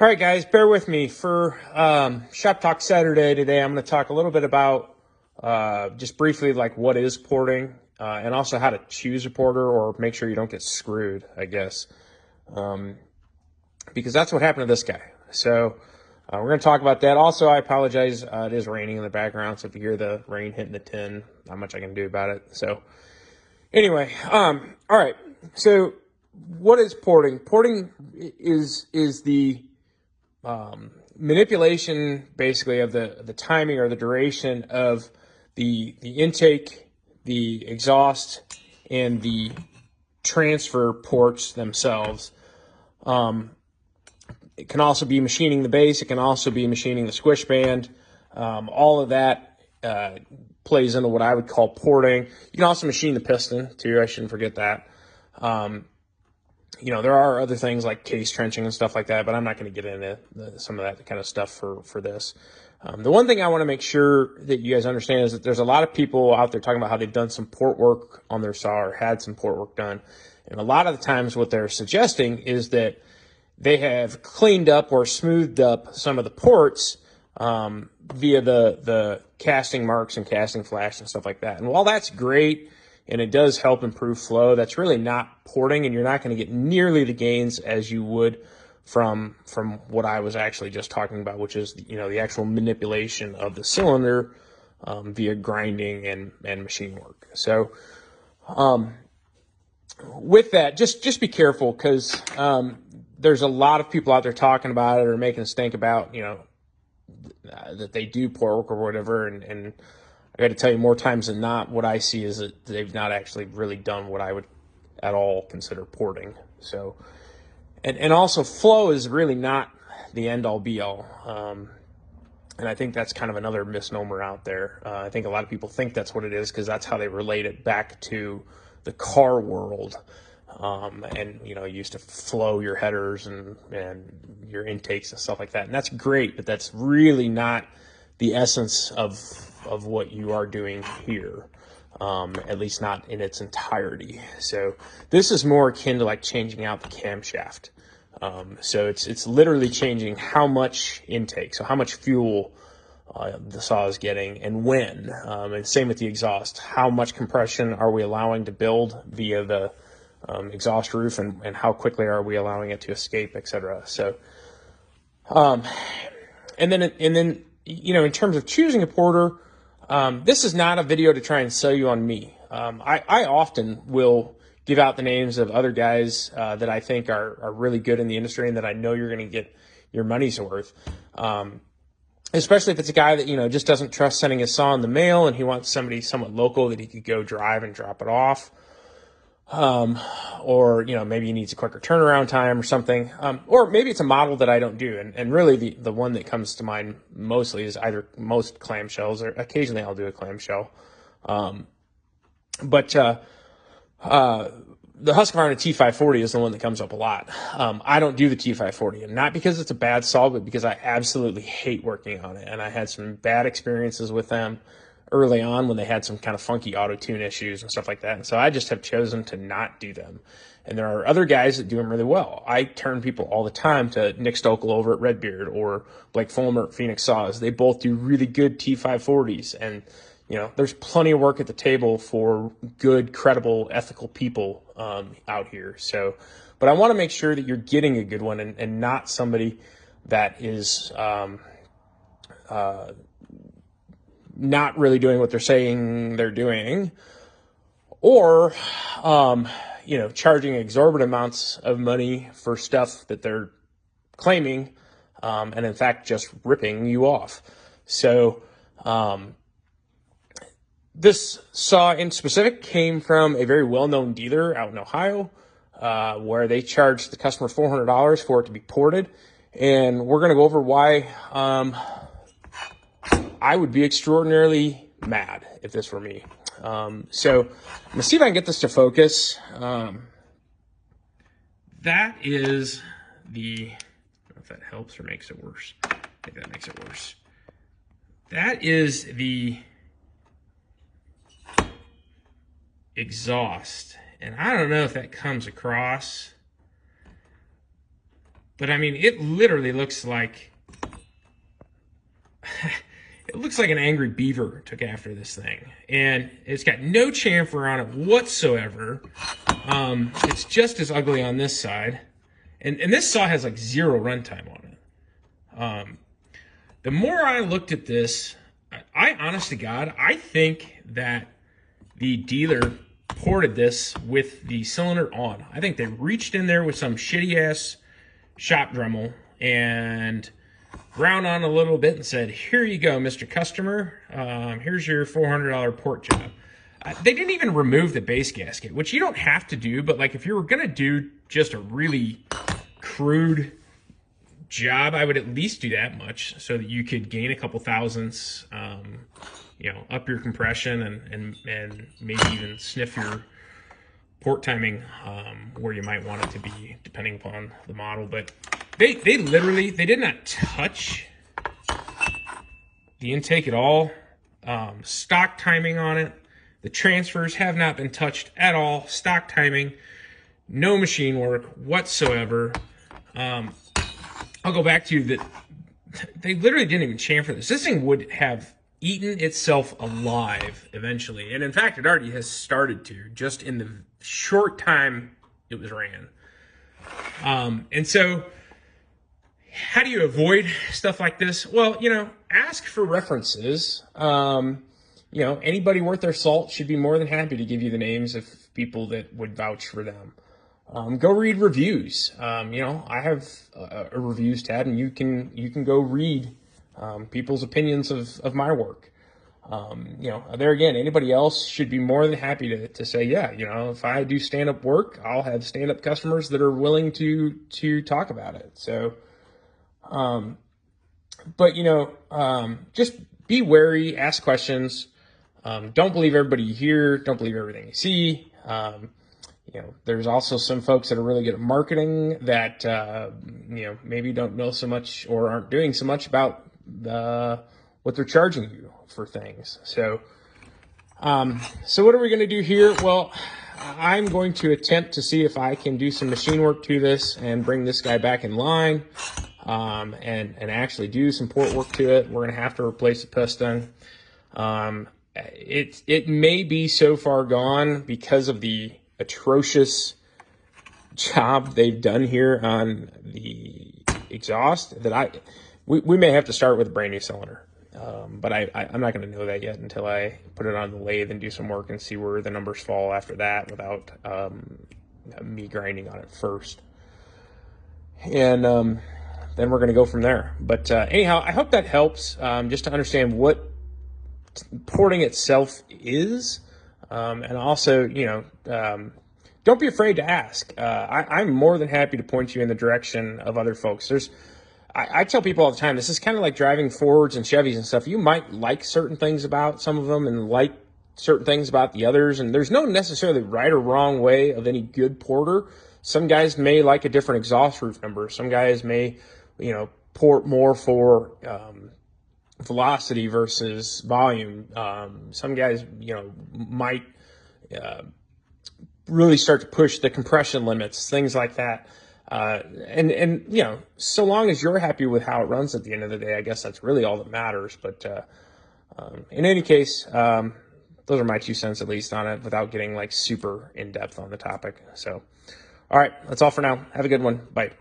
All right, guys, bear with me for Shop Talk Saturday today. I'm going to talk a little bit about just briefly like what is porting and also how to choose a porter or make sure you don't get screwed, I guess, because that's what happened to this guy. So we're going to talk about that. Also, I apologize. It is raining in the background, so if you hear the rain hitting the tin, not much I can do about it. So anyway, all right. So what is porting? Porting is the manipulation basically of the timing or the duration of the intake, the exhaust, and the transfer ports themselves. It can also be machining the base. It can also be machining the squish band. All of that plays into what I would call porting. You can also machine the piston too. I shouldn't forget that. There are other things like case trenching and stuff like that, but I'm not going to get into some of that kind of stuff for this. The one thing I want to make sure that you guys understand is that there's a lot of people out there talking about how they've done some port work on their saw or had some port work done. And a lot of the times what they're suggesting is that they have cleaned up or smoothed up some of the ports via the casting marks and casting flash and stuff like that. And while that's great, and it does help improve flow, that's really not porting, and you're not going to get nearly the gains as you would from what I was actually just talking about, which is the actual manipulation of the cylinder via grinding and machine work. So with that, just be careful, because there's a lot of people out there talking about it or making us think about that they do port work or whatever, and I got to tell you, more times than not, what I see is that they've not actually really done what I would at all consider porting. So, and also flow is really not the end all be all. And I think that's kind of another misnomer out there. I think a lot of people think that's what it is because that's how they relate it back to the car world. And you used to flow your headers and your intakes and stuff like that. And that's great, but that's really not the essence of what you are doing here, at least not in its entirety. So this is more akin to like changing out the camshaft. So it's literally changing how much intake, so how much fuel the saw is getting and when. And same with the exhaust. How much compression are we allowing to build via the exhaust roof, and how quickly are we allowing it to escape, etc. So, and then in terms of choosing a porter, this is not a video to try and sell you on me. I often will give out the names of other guys that I think are really good in the industry and that I know you're going to get your money's worth. Especially if it's a guy that, just doesn't trust sending his saw in the mail and he wants somebody somewhat local that he could go drive and drop it off. Or maybe he needs a quicker turnaround time or something. Or maybe it's a model that I don't do. And really the one that comes to mind mostly is either most clamshells, or occasionally I'll do a clamshell. But the Husqvarna T540 is the one that comes up a lot. I don't do the T540, and not because it's a bad saw, but because I absolutely hate working on it. And I had some bad experiences with them early on when they had some kind of funky auto tune issues and stuff like that. And so I just have chosen to not do them. And there are other guys that do them really well. I turn people all the time to Nick Stokel over at Redbeard or Blake Fulmer at Phoenix Saws. They both do really good T540s. And, there's plenty of work at the table for good, credible, ethical people out here. So, but I want to make sure that you're getting a good one and not somebody that is not really doing what they're saying they're doing, or charging exorbitant amounts of money for stuff that they're claiming, and in fact just ripping you off. So this saw in specific came from a very well-known dealer out in Ohio, where they charged the customer $400 for it to be ported, and we're going to go over why I would be extraordinarily mad if this were me. So I'm gonna see if I can get this to focus. That is the, I don't know if that helps or makes it worse. I think that makes it worse. That is the exhaust. And I don't know if that comes across. But I mean, it literally looks like it looks like an angry beaver took after this thing, and it's got no chamfer on it whatsoever. It's just as ugly on this side, and this saw has like 0 runtime on it. The more I looked at this, I honest to God, I think that the dealer ported this with the cylinder on. I think they reached in there with some shitty ass shop Dremel and ground on a little bit and said, "Here you go, Mr. Customer. Here's your $400 port job." They didn't even remove the base gasket, which you don't have to do, but like if you were gonna do just a really crude job, I would at least do that much so that you could gain a couple thousandths, you know, up your compression and maybe even sniff your port timing where you might want it to be depending upon the model. But they literally, they did not touch the intake at all. Stock timing on it. The transfers have not been touched at all. Stock timing, no machine work whatsoever. I'll go back to that. They literally didn't even chamfer this. This thing would have eaten itself alive eventually. And in fact, it already has started to, just in the short time it was ran. And so how do you avoid stuff like this? Well, you know, ask for references. You know, anybody worth their salt should be more than happy to give you the names of people that would vouch for them. Go read reviews. You know, I have a reviews tab, and you can go read people's opinions of my work. You know, there again, anybody else should be more than happy to say, yeah, you know, if I do stand-up work, I'll have stand-up customers that are willing to talk about it. So, but you know, just be wary, ask questions. Don't believe everybody you hear. Don't believe everything you see. You know, there's also some folks that are really good at marketing that, you know, maybe don't know so much or aren't doing so much about what they're charging you for things. So, so what are we going to do here? Well, I'm going to attempt to see if I can do some machine work to this and bring this guy back in line, and actually do some port work to it. We're going to have to replace the piston. It may be so far gone because of the atrocious job they've done here on the exhaust that we may have to start with a brand new cylinder. But I'm not going to know that yet until I put it on the lathe and do some work and see where the numbers fall after that without me grinding on it first. And then we're going to go from there. But anyhow, I hope that helps just to understand what porting itself is. And also, you know, don't be afraid to ask. I'm more than happy to point you in the direction of other folks. I tell people all the time, this is kind of like driving Fords and Chevys and stuff. You might like certain things about some of them and like certain things about the others. And there's no necessarily right or wrong way of any good porter. Some guys may like a different exhaust roof number. Some guys may, you know, port more for velocity versus volume. Some guys, you know, might really start to push the compression limits, things like that. And you know, so long as you're happy with how it runs at the end of the day, I guess that's really all that matters. But in any case, those are my 2 cents at least on it without getting like super in depth on the topic. So, all right, that's all for now. Have a good one. Bye.